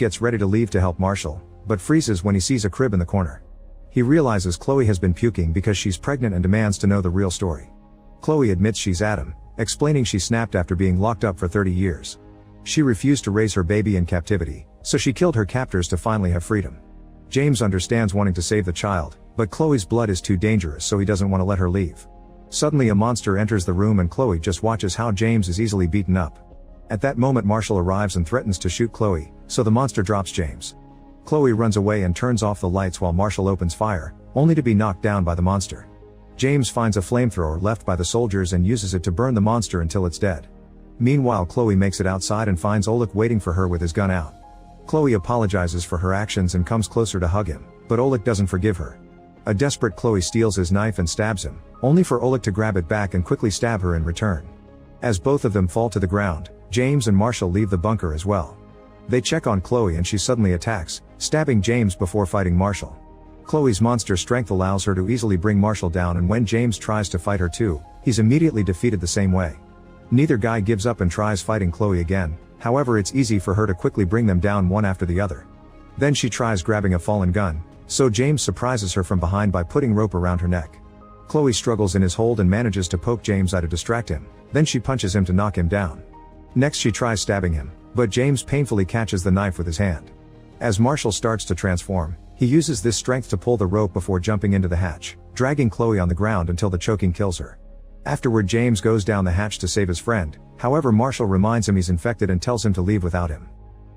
gets ready to leave to help Marshall, but freezes when he sees a crib in the corner. He realizes Chloe has been puking because she's pregnant and demands to know the real story. Chloe admits she's Adam, explaining she snapped after being locked up for 30 years. She refused to raise her baby in captivity, so she killed her captors to finally have freedom. James understands wanting to save the child, but Chloe's blood is too dangerous, so he doesn't want to let her leave. Suddenly a monster enters the room and Chloe just watches how James is easily beaten up. At that moment Marshall arrives and threatens to shoot Chloe, so the monster drops James. Chloe runs away and turns off the lights while Marshall opens fire, only to be knocked down by the monster. James finds a flamethrower left by the soldiers and uses it to burn the monster until it's dead. Meanwhile Chloe makes it outside and finds Oleg waiting for her with his gun out. Chloe apologizes for her actions and comes closer to hug him, but Oleg doesn't forgive her. A desperate Chloe steals his knife and stabs him, only for Oleg to grab it back and quickly stab her in return. As both of them fall to the ground, James and Marshall leave the bunker as well. They check on Chloe and she suddenly attacks, stabbing James before fighting Marshall. Chloe's monster strength allows her to easily bring Marshall down, and when James tries to fight her too, he's immediately defeated the same way. Neither guy gives up and tries fighting Chloe again, however it's easy for her to quickly bring them down one after the other. Then she tries grabbing a fallen gun, so James surprises her from behind by putting rope around her neck. Chloe struggles in his hold and manages to poke James out to distract him, then she punches him to knock him down. Next she tries stabbing him, but James painfully catches the knife with his hand. As Marshall starts to transform, he uses this strength to pull the rope before jumping into the hatch, dragging Chloe on the ground until the choking kills her. Afterward James goes down the hatch to save his friend, however Marshall reminds him he's infected and tells him to leave without him.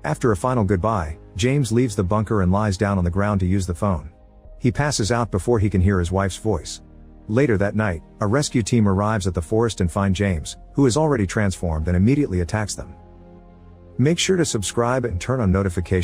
After a final goodbye, James leaves the bunker and lies down on the ground to use the phone. He passes out before he can hear his wife's voice. Later that night, a rescue team arrives at the forest and find James, who is already transformed, and immediately attacks them. Make sure to subscribe and turn on notifications